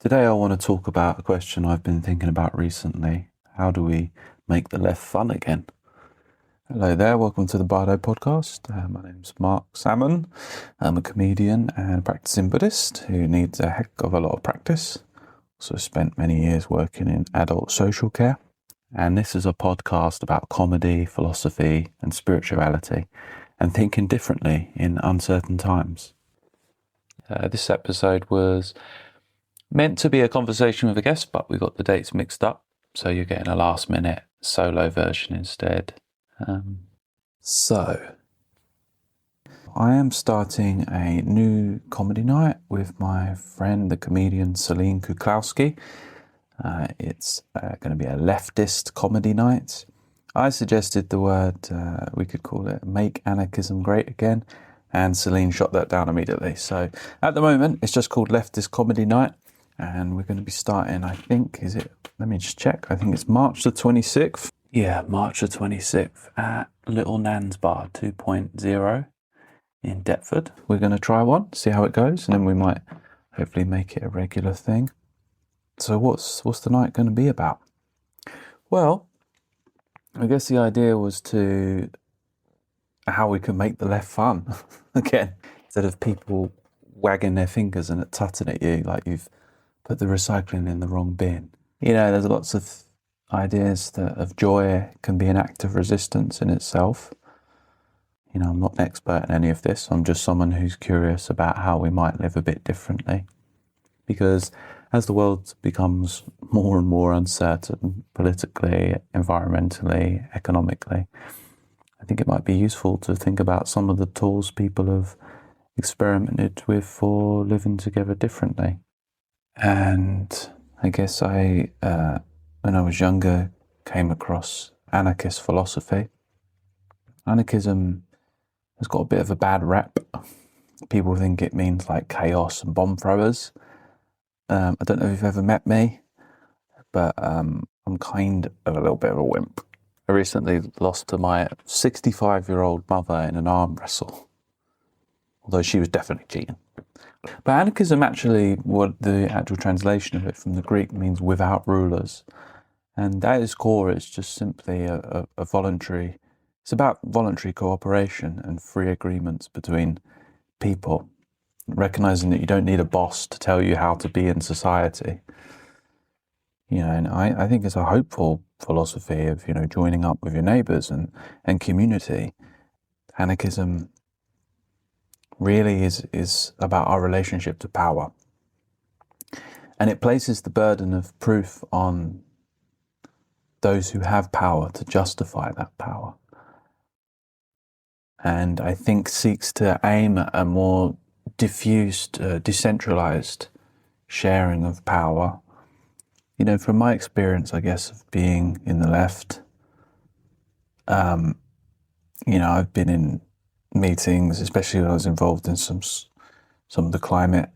Today I want to talk about a question I've been thinking about recently. How do we make the left fun again? Hello there, welcome to the Bardo Podcast. My name's Marc Salmon. I'm a comedian and practicing Buddhist who needs a heck of a lot of practice. Also spent many years working in adult social care. And this is a podcast about comedy, philosophy and spirituality and thinking differently in uncertain times. This episode was meant to be a conversation with a guest, but we got the dates mixed up, so you're getting a last-minute solo version instead. So, I am starting a new comedy night with my friend, the comedian Celine Kuklowski. It's going to be a leftist comedy night. I suggested the word, we could call it Make Anarchism Great Again, and Celine shot that down immediately. So, at the moment, it's just called Leftist Comedy Night. And we're going to be starting, I think, let me just check. I think it's March the 26th. Yeah, March the 26th at Little Nan's Bar 2.0 in Deptford. We're going to try one, see how it goes, and then we might hopefully make it a regular thing. So what's the night going to be about? Well, I guess the idea was how we can make the left fun again, instead of people wagging their fingers and tutting at you like you've put the recycling in the wrong bin. You know, there's lots of ideas of joy can be an act of resistance in itself. You know, I'm not an expert in any of this. I'm just someone who's curious about how we might live a bit differently. Because as the world becomes more and more uncertain, politically, environmentally, economically, I think it might be useful to think about some of the tools people have experimented with for living together differently. And I guess when I was younger, came across anarchist philosophy. Anarchism has got a bit of a bad rep. People think it means like chaos and bomb throwers. I don't know if you've ever met me, but I'm kind of a little bit of a wimp. I recently lost to my 65-year-old mother in an arm wrestle, although she was definitely cheating. But anarchism actually, what the actual translation of it from the Greek means without rulers. And at its core, it's just simply a voluntary, it's about voluntary cooperation and free agreements between people, recognizing that you don't need a boss to tell you how to be in society. You know, and I think it's a hopeful philosophy of, you know, joining up with your neighbours and community. Anarchism really is about our relationship to power. And it places the burden of proof on those who have power to justify that power. And I think seeks to aim at a more diffused, decentralized sharing of power. You know, from my experience, I guess, of being in the left, you know, I've been in meetings, especially when I was involved in some of the climate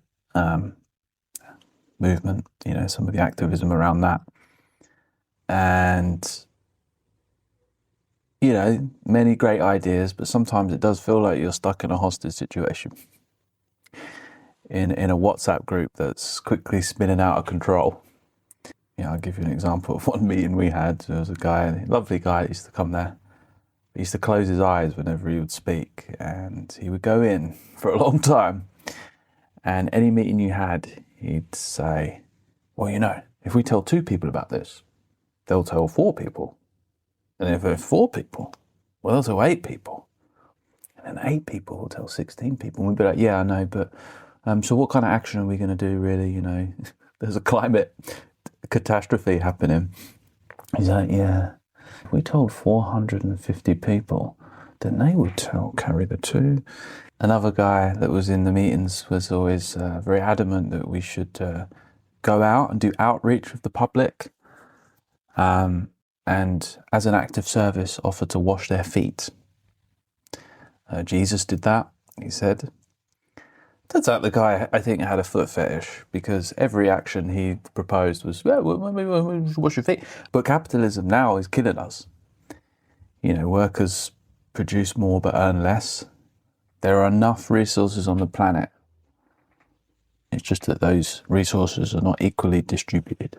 movement, you know, some of the activism around that. And, you know, many great ideas, but sometimes it does feel like you're stuck in a hostage situation in a WhatsApp group that's quickly spinning out of control. You know, I'll give you an example of one meeting we had. There was a guy, a lovely guy that used to come there. He used to close his eyes whenever he would speak, and he would go in for a long time. And any meeting you had, he'd say, well, you know, if we tell 2 people about this, they'll tell 4 people. And if there's 4 people, well, they'll tell 8 people. And then 8 people will tell 16 people. And we'd be like, yeah, I know, but so what kind of action are we going to do, really? You know, there's a climate catastrophe happening. He's like, yeah. If we told 450 people, then they would carry the 2. Another guy that was in the meetings was always very adamant that we should go out and do outreach with the public, and as an act of service offer to wash their feet. Jesus did that, he said. Turns out the guy, I think, had a foot fetish, because every action he proposed was, well, wash your feet. But capitalism now is killing us. You know, workers produce more but earn less. There are enough resources on the planet It's just that those resources are not equally distributed.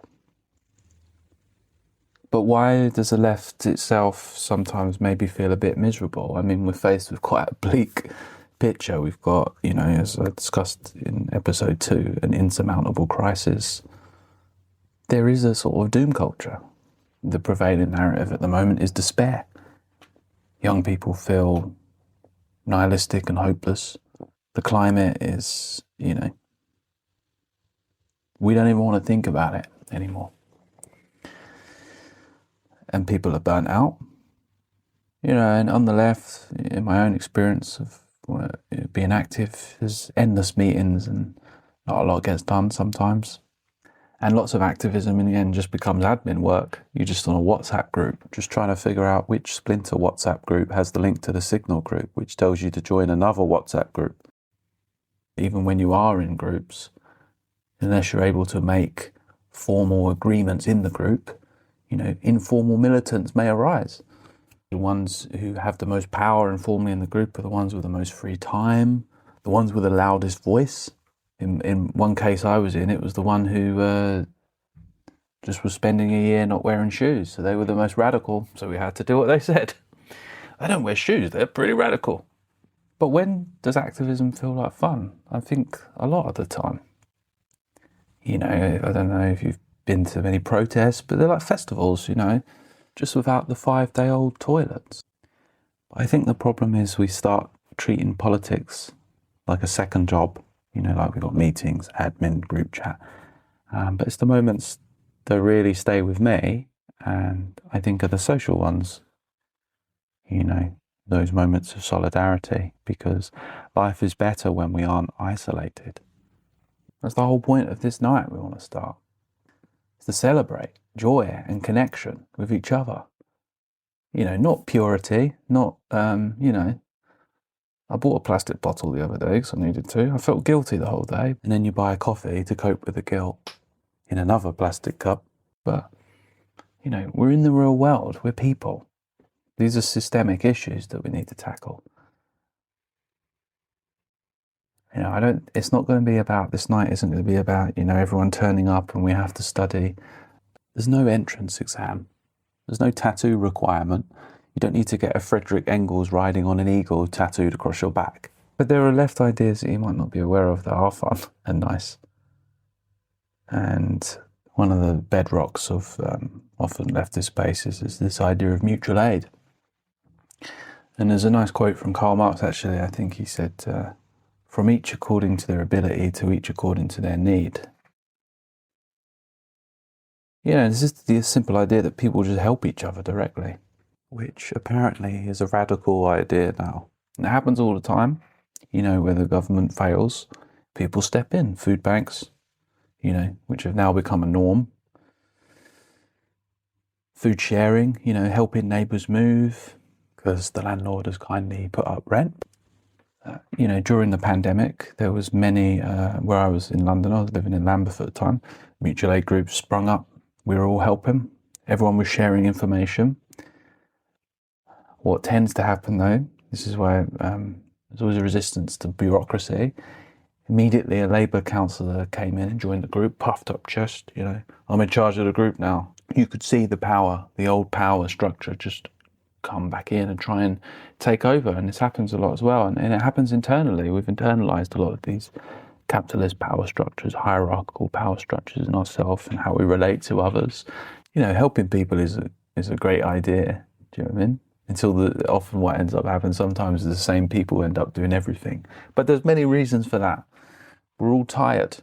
But why does the left itself sometimes maybe feel a bit miserable? I mean, we're faced with quite a bleak picture. We've got, as I discussed in episode 2, an insurmountable crisis. There is a sort of doom culture. The prevailing narrative at the moment is despair. Young people feel nihilistic and hopeless. The climate is, we don't even want to think about it anymore. And people are burnt out. And on the left, in my own experience of being active, there's endless meetings and not a lot gets done sometimes. And lots of activism in the end just becomes admin work. You're just on a WhatsApp group, just trying to figure out which splinter WhatsApp group has the link to the Signal group, which tells you to join another WhatsApp group. Even when you are in groups, unless you're able to make formal agreements in the group, informal militants may arise. The ones who have the most power informally in the group are the ones with the most free time, the ones with the loudest voice. In one case I was in, it was the one who just was spending a year not wearing shoes. So they were the most radical, so we had to do what they said. They don't wear shoes, they're pretty radical. But when does activism feel like fun? I think a lot of the time. I don't know if you've been to many protests, but they're like festivals, just without the 5-day-old toilets. I think the problem is we start treating politics like a second job. Like we've got meetings, admin, group chat. But it's the moments that really stay with me, and I think are the social ones. Those moments of solidarity, because life is better when we aren't isolated. That's the whole point of this night we want to start. It's to celebrate joy and connection with each other. Not purity, not, I bought a plastic bottle the other day because I needed to. I felt guilty the whole day. And then you buy a coffee to cope with the guilt in another plastic cup. But, we're in the real world. We're people. These are systemic issues that we need to tackle. It's not going to be about, this night isn't going to be about, everyone turning up and we have to study. There's no entrance exam. There's no tattoo requirement. You don't need to get a Frederick Engels riding on an eagle tattooed across your back. But there are left ideas that you might not be aware of that are fun and nice. And one of the bedrocks of often leftist spaces is this idea of mutual aid. And there's a nice quote from Karl Marx, actually. I think he said, from each according to their ability to each according to their need. This is the simple idea that people just help each other directly, which apparently is a radical idea now. And it happens all the time. Where the government fails, people step in. Food banks, which have now become a norm. Food sharing, helping neighbours move because the landlord has kindly put up rent. During the pandemic, there was many, where I was in London, I was living in Lambeth at the time, mutual aid groups sprung up. We were all helping. Everyone was sharing information. What tends to happen though, this is why there's always a resistance to bureaucracy. Immediately a Labour councillor came in and joined the group, puffed up chest, I'm in charge of the group now. You could see the power, the old power structure just come back in and try and take over. And this happens a lot as well. And it happens internally. We've internalized a lot of these capitalist power structures, hierarchical power structures in ourselves and how we relate to others. Helping people is a great idea. Do you know what I mean? Until often what ends up happening sometimes is the same people end up doing everything. But there's many reasons for that. We're all tired.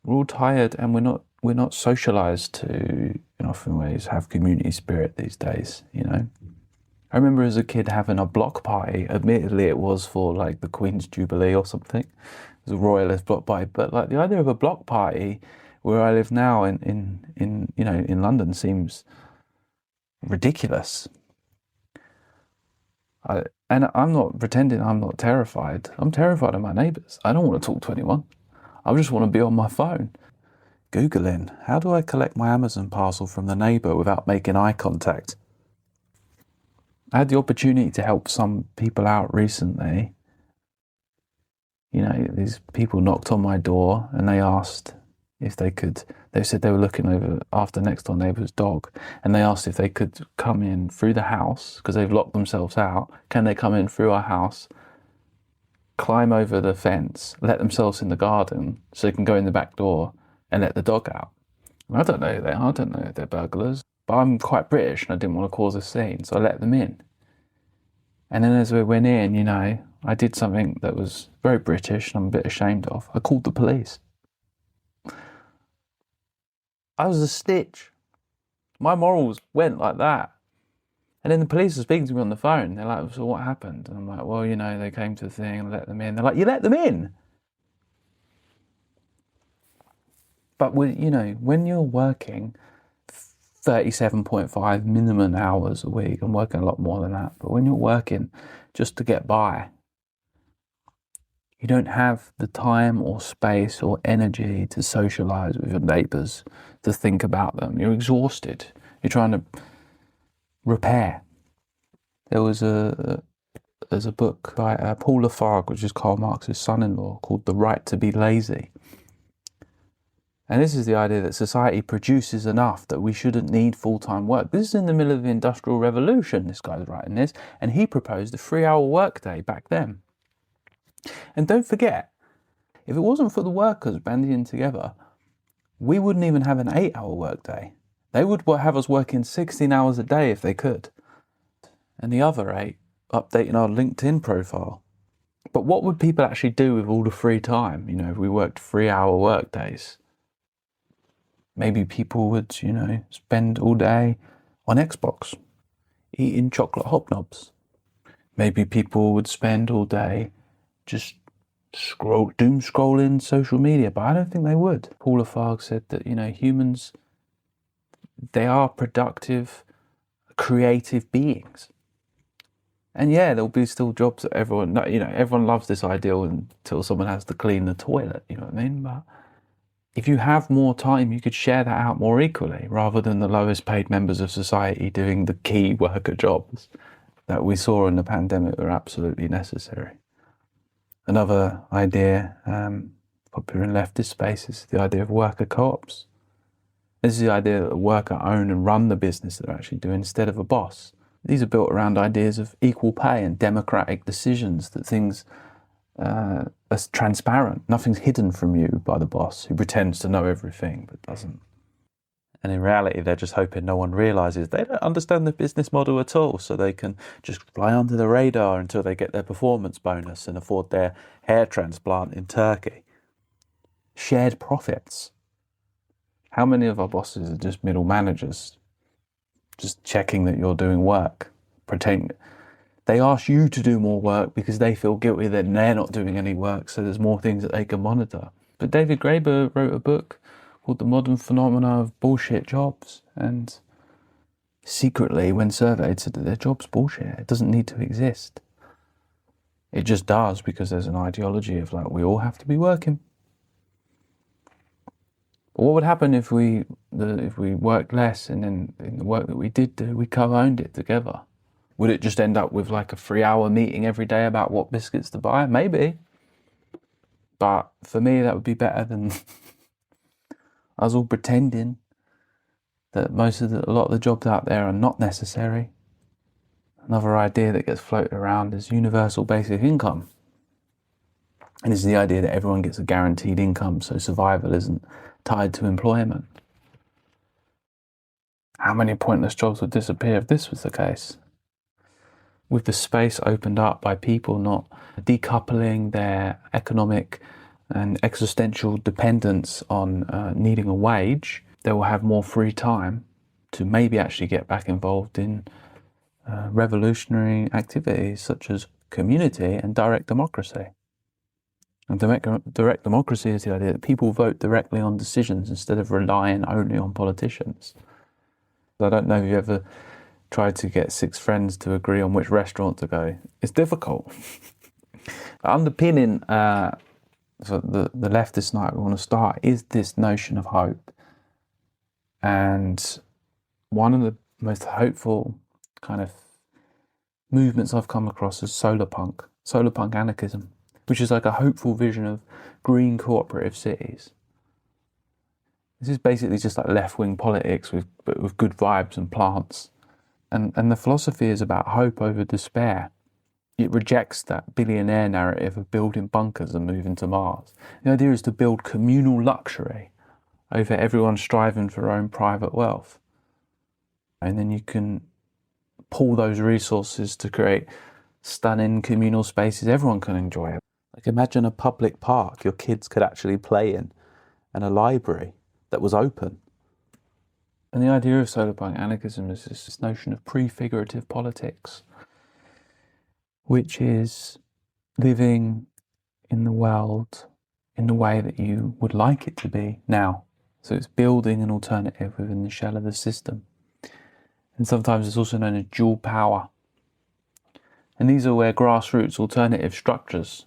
We're all tired, and we're not socialized to, in often ways, have community spirit these days, I remember as a kid having a block party. Admittedly, it was for like the Queen's Jubilee or something. It was a royalist block party, but like the idea of a block party where I live now in London seems ridiculous. And I'm not pretending I'm not terrified. I'm terrified of my neighbours. I don't want to talk to anyone. I just want to be on my phone. Googling, how do I collect my Amazon parcel from the neighbour without making eye contact? I had the opportunity to help some people out recently You know, these people knocked on my door and they asked if they could, they said they were looking over after next door neighbour's dog, and they asked if they could come in through the house because they've locked themselves out. Can they come in through our house, climb over the fence, let themselves in the garden so they can go in the back door and let the dog out? I don't know who they are, I don't know if they're burglars, but I'm quite British and I didn't want to cause a scene, so I let them in. And then as we went in, you know, I did something that was very British and I'm a bit ashamed of. I called the police. I was a stitch. My morals went like that. And then the police were speaking to me on the phone. They're like, so what happened? And I'm like, well, you know, they came to the thing and let them in. They're like, you let them in? But, you know, when you're working 37.5 minimum hours a week, I'm working a lot more than that, but when you're working just to get by, you don't have the time or space or energy to socialise with your neighbours, to think about them. You're exhausted. You're trying to repair. There's a book by Paul Lafargue, which is Karl Marx's son-in-law, called The Right to be Lazy. And this is the idea that society produces enough that we shouldn't need full-time work. This is in the middle of the Industrial Revolution, this guy's writing this, and he proposed a 3-hour workday back then. And don't forget, if it wasn't for the workers banding together, we wouldn't even have an 8-hour workday. They would have us working 16 hours a day if they could. And the other 8, updating our LinkedIn profile. But what would people actually do with all the free time, you know, if we worked 3-hour workdays? Maybe people would, you know, spend all day on Xbox, eating chocolate hobnobs. Maybe people would spend all day just doom scrolling social media, but I don't think they would. Paul Lafargue said that, you know, humans, they are productive, creative beings. And yeah, there'll be still jobs that everyone loves this ideal until someone has to clean the toilet, you know what I mean? But if you have more time, you could share that out more equally, rather than the lowest paid members of society doing the key worker jobs that we saw in the pandemic were absolutely necessary. Another idea popular in leftist space is the idea of worker co-ops. This is the idea that the worker own and run the business that they're actually doing instead of a boss. These are built around ideas of equal pay and democratic decisions, that things are transparent. Nothing's hidden from you by the boss who pretends to know everything but doesn't. And in reality, they're just hoping no one realises they don't understand the business model at all, so they can just fly under the radar until they get their performance bonus and afford their hair transplant in Turkey. Shared profits. How many of our bosses are just middle managers, just checking that you're doing work, pretending they ask you to do more work because they feel guilty that they're not doing any work, so there's more things that they can monitor. But David Graeber wrote a book called The Modern Phenomena of Bullshit Jobs, and secretly, when surveyed, said that their job's bullshit. It doesn't need to exist. It just does because there's an ideology of like, we all have to be working. But what would happen if we worked less, and then in the work that we did do, we co-owned it together? Would it just end up with like a 3-hour meeting every day about what biscuits to buy? Maybe. But for me, that would be better than us all pretending that a lot of the jobs out there are not necessary. Another idea that gets floated around is universal basic income. And it's the idea that everyone gets a guaranteed income, so survival isn't tied to employment. How many pointless jobs would disappear if this was the case? With the space opened up by people not decoupling their economic and existential dependence on needing a wage, they will have more free time to maybe actually get back involved in revolutionary activities such as community and direct democracy. And direct democracy is the idea that people vote directly on decisions instead of relying only on politicians. I don't know if you ever tried to get 6 friends to agree on which restaurant to go. It's difficult. Underpinning the leftist night we want to start is this notion of hope. And one of the most hopeful kind of movements I've come across is Solarpunk anarchism. which is like a hopeful vision of green cooperative cities. This is basically just like left-wing politics but with good vibes and plants. And the philosophy is about hope over despair. It rejects that billionaire narrative of building bunkers and moving to Mars. The idea is to build communal luxury over everyone striving for their own private wealth. And then you can pool those resources to create stunning communal spaces everyone can enjoy. Like imagine a public park your kids could actually play in, and a library that was open. And the idea of Solarpunk anarchism is this notion of prefigurative politics, which is living in the world in the way that you would like it to be now. So it's building an alternative within the shell of the system. And sometimes it's also known as dual power. And these are where grassroots alternative structures,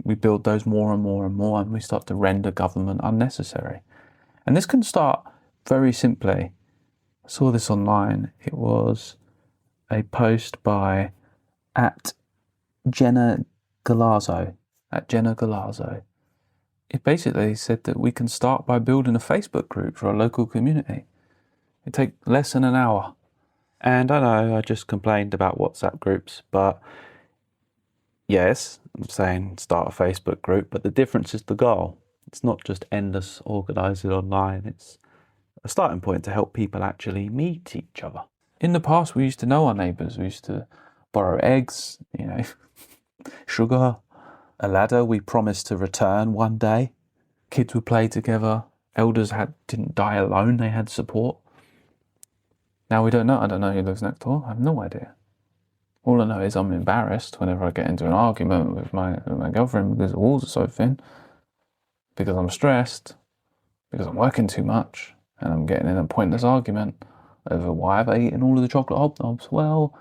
we build those more and more and more, and we start to render government unnecessary. And this can start very simply. I saw this online. It was a post by at Jenna Galazzo. It basically said that we can start by building a Facebook group for a local community. It takes less than an hour. And I know I just complained about WhatsApp groups, but yes, I'm saying start a Facebook group, but the difference is the goal. It's not just endless organising online. It's a starting point to help people actually meet each other. In the past, we used to know our neighbours. We used to borrow eggs, sugar, a ladder we promised to return one day. Kids would play together. Elders didn't die alone. They had support. Now we don't know. I don't know who lives next door. I have no idea. All I know is I'm embarrassed whenever I get into an argument with my girlfriend because the walls are so thin, because I'm stressed, because I'm working too much, and I'm getting in a pointless argument over why have I eaten all of the chocolate hobnobs. Well,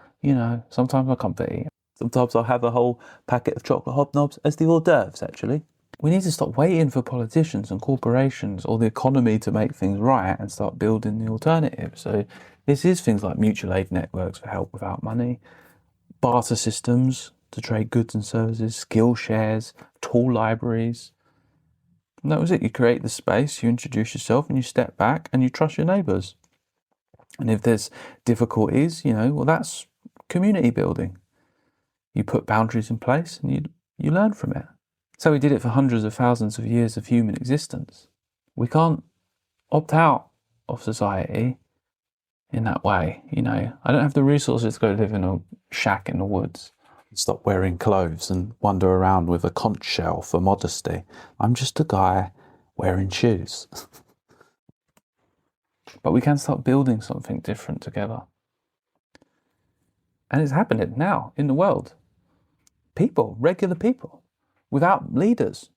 sometimes I comfort eat. Sometimes I'll have a whole packet of chocolate hobnobs as the hors d'oeuvres, actually. We need to stop waiting for politicians and corporations or the economy to make things right and start building the alternative. So this is things like mutual aid networks for help without money, barter systems to trade goods and services, skill shares, tool libraries. And that was it. You create the space, you introduce yourself, and you step back and you trust your neighbours. And if there's difficulties, that's community building. You put boundaries in place and you learn from it. So we did it for hundreds of thousands of years of human existence. We can't opt out of society in that way. I don't have the resources to go live in a shack in the woods. Stop wearing clothes and wander around with a conch shell for modesty. I'm just a guy wearing shoes. But we can start building something different together. And it's happening now in the world. People, regular people, without leaders.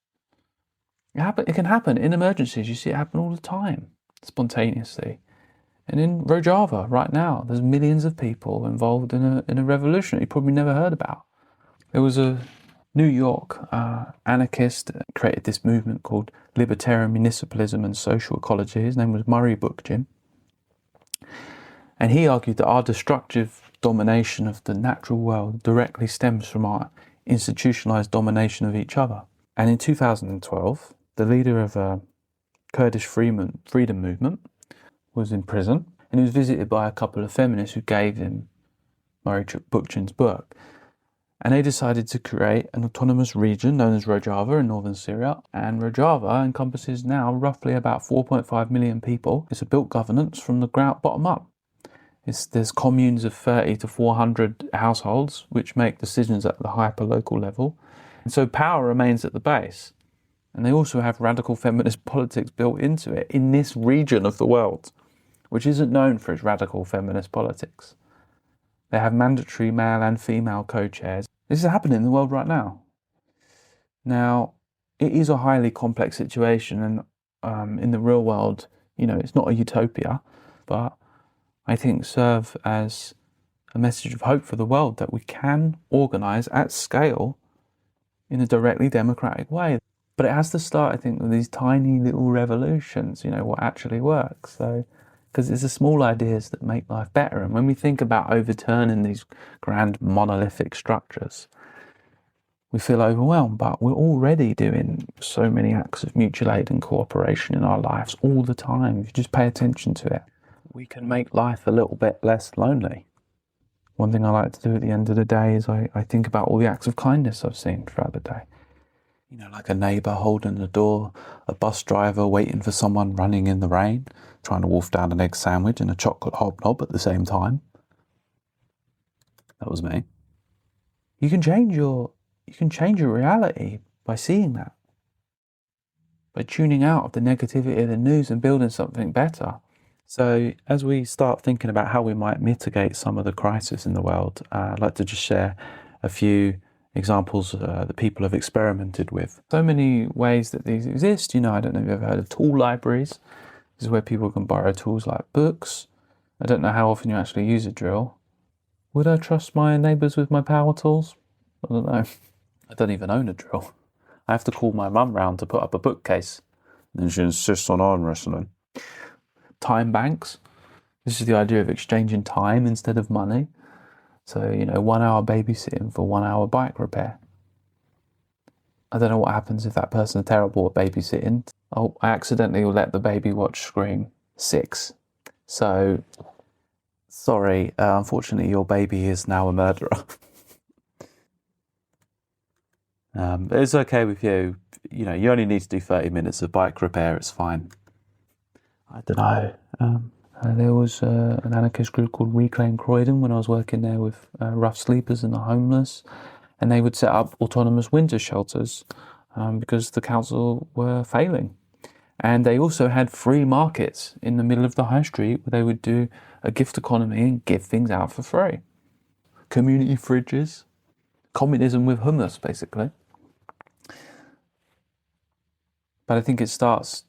It can happen in emergencies. You see it happen all the time, spontaneously. And in Rojava, right now, there's millions of people involved in a revolution you probably never heard about. There was a New York anarchist created this movement called Libertarian Municipalism and Social Ecology. His name was Murray Bookchin. And he argued that our destructive domination of the natural world directly stems from our institutionalized domination of each other. And in 2012, the leader of a Kurdish freedom movement was in prison, and he was visited by a couple of feminists who gave him Murray Bookchin's book. And they decided to create an autonomous region known as Rojava in northern Syria. And Rojava encompasses now roughly about 4.5 million people. It's a built governance from the ground bottom up. There's communes of 30 to 400 households which make decisions at the hyper-local level. And so power remains at the base. And they also have radical feminist politics built into it in this region of the world, which isn't known for its radical feminist politics. They have mandatory male and female co-chairs. This is happening in the world right now. Now, it is a highly complex situation, and in the real world, it's not a utopia, but I think serve as a message of hope for the world that we can organise at scale in a directly democratic way. But it has to start, I think, with these tiny little revolutions, what actually works. So, because it's the small ideas that make life better. And when we think about overturning these grand monolithic structures, we feel overwhelmed, but we're already doing so many acts of mutual aid and cooperation in our lives all the time. If you just pay attention to it, we can make life a little bit less lonely. One thing I like to do at the end of the day is I think about all the acts of kindness I've seen throughout the day. You know, like a neighbour holding the door, a bus driver waiting for someone running in the rain, trying to wolf down an egg sandwich and a chocolate hobnob at the same time. That was me. You can change your reality by seeing that, by tuning out of the negativity of the news and building something better. So as we start thinking about how we might mitigate some of the crisis in the world, I'd like to just share a few examples that people have experimented with. So many ways that these exist. You know, I don't know if you've ever heard of tool libraries. This is where people can borrow tools like books. I don't know how often you actually use a drill. Would I trust my neighbours with my power tools? I don't know. I don't even own a drill. I have to call my mum round to put up a bookcase. And she insists on arm wrestling. Time banks. This is the idea of exchanging time instead of money. So, you know, 1 hour babysitting for 1 hour bike repair. I don't know what happens if that person's terrible at babysitting. Oh, I accidentally let the baby watch Scream 6. So, sorry, unfortunately your baby is now a murderer. But it's okay with you. You know, you only need to do 30 minutes of bike repair, it's fine. I don't know. There was an anarchist group called Reclaim Croydon when I was working there with rough sleepers and the homeless, and they would set up autonomous winter shelters because the council were failing. And they also had free markets in the middle of the high street where they would do a gift economy and give things out for free. Community fridges. Communism with hummus, basically. But I think it starts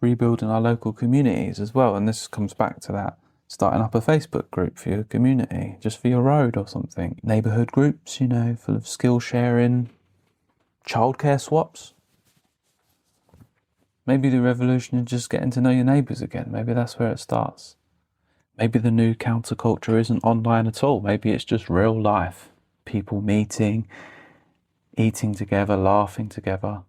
rebuilding our local communities as well, and this comes back to that, starting up a Facebook group for your community, just for your road or something. Neighbourhood groups, you know, full of skill sharing, childcare swaps. Maybe the revolution is just getting to know your neighbours again. Maybe that's where it starts. Maybe the new counterculture isn't online at all. Maybe it's just real life. People meeting, eating together, laughing together.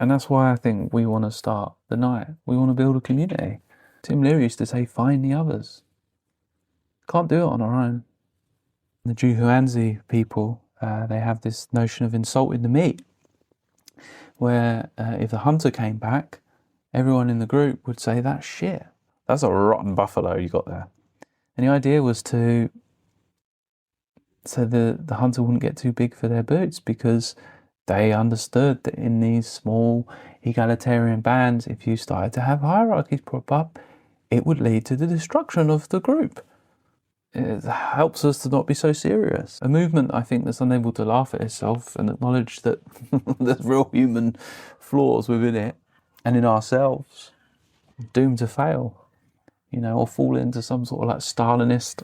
And that's why I think we want to start the night. We want to build a community. Tim Leary used to say, find the others. Can't do it on our own. The Juhuanzi people, they have this notion of insulting the meat, where if the hunter came back, everyone in the group would say, that's shit. That's a rotten buffalo you got there. And the idea was so the hunter wouldn't get too big for their boots, because they understood that in these small egalitarian bands, if you started to have hierarchies prop up, it would lead to the destruction of the group. It helps us to not be so serious. A movement, I think, that's unable to laugh at itself and acknowledge that there's real human flaws within it and in ourselves, doomed to fail, you know, or fall into some sort of like Stalinist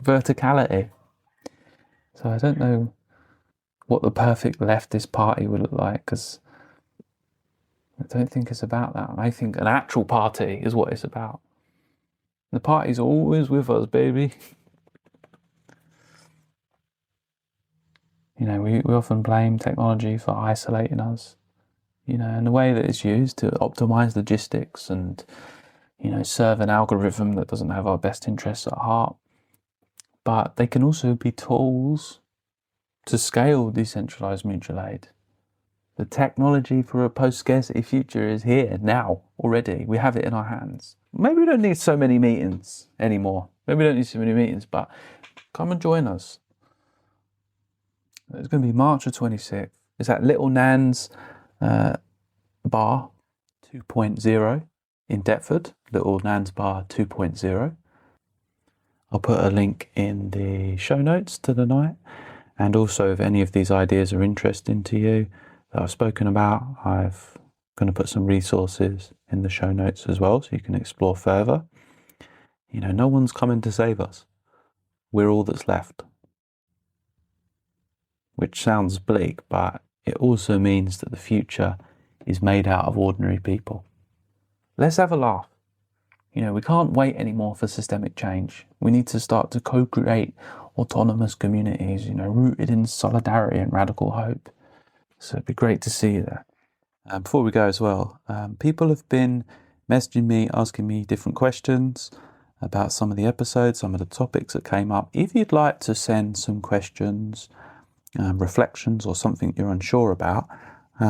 verticality. So I don't know what the perfect leftist party would look like, because I don't think it's about that. I think an actual party is what it's about. The party's always with us, baby. You know, we often blame technology for isolating us, you know, and the way that it's used to optimize logistics and, you know, serve an algorithm that doesn't have our best interests at heart. But they can also be tools to scale decentralized mutual aid. The technology for a post-scarcity future is here now already. We have it in our hands. Maybe we don't need so many meetings anymore. Maybe we don't need so many meetings, but come and join us. It's going to be March the 26th. It's at Little Nan's Bar 2.0 in Deptford. Little Nan's Bar 2.0. I'll put a link in the show notes to the night. And also, if any of these ideas are interesting to you that I've spoken about, I'm going to put some resources in the show notes as well, so you can explore further. You know, no one's coming to save us. We're all that's left. Which sounds bleak, but it also means that the future is made out of ordinary people. Let's have a laugh. You know, we can't wait anymore for systemic change. We need to start to co-create autonomous communities, rooted in solidarity and radical hope. So it'd be great to see you there. Before we go as well, people have been messaging me, asking me different questions about some of the episodes, some of the topics that came up. If you'd like to send some questions, reflections, or something you're unsure about,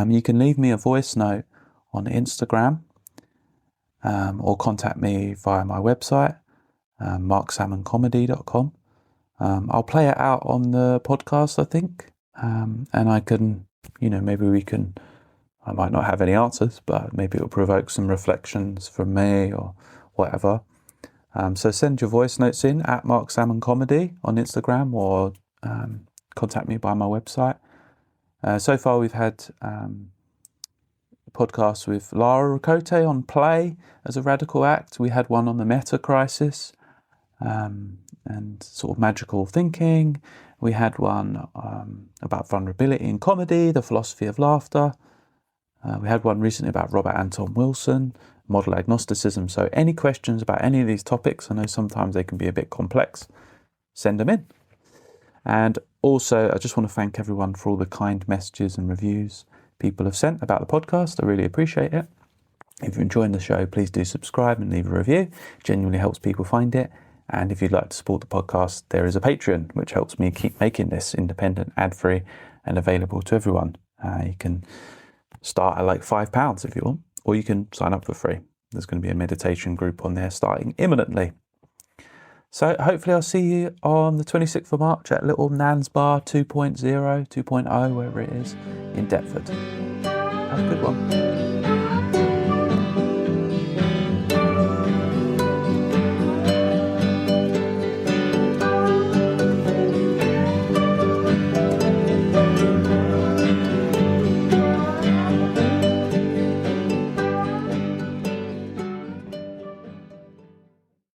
you can leave me a voice note on Instagram, or contact me via my website, marcsalmoncomedy.com. I'll play it out on the podcast, I think, and I can, I might not have any answers, but maybe it'll provoke some reflections from me or whatever. So send your voice notes in at Marc Salmon Comedy on Instagram, or contact me by my website. So far we've had podcasts with Lara Rakote on play as a radical act. We had one on the meta crisis and sort of magical thinking. We had one about vulnerability in comedy, the philosophy of laughter. We had one recently about Robert Anton Wilson, model agnosticism. So any questions about any of these topics, I know sometimes they can be a bit complex, send them in. And also, I just want to thank everyone for all the kind messages and reviews people have sent about the podcast. I really appreciate it. If you're enjoying the show, please do subscribe and leave a review. It genuinely helps people find it. And if you'd like to support the podcast, there is a Patreon, which helps me keep making this independent, ad-free, and available to everyone. You can start at like £5 if you want, or you can sign up for free. There's going to be a meditation group on there starting imminently. So hopefully I'll see you on the 26th of March at Little Nan's Bar 2.0, 2.0, wherever it is, in Deptford. Have a good one.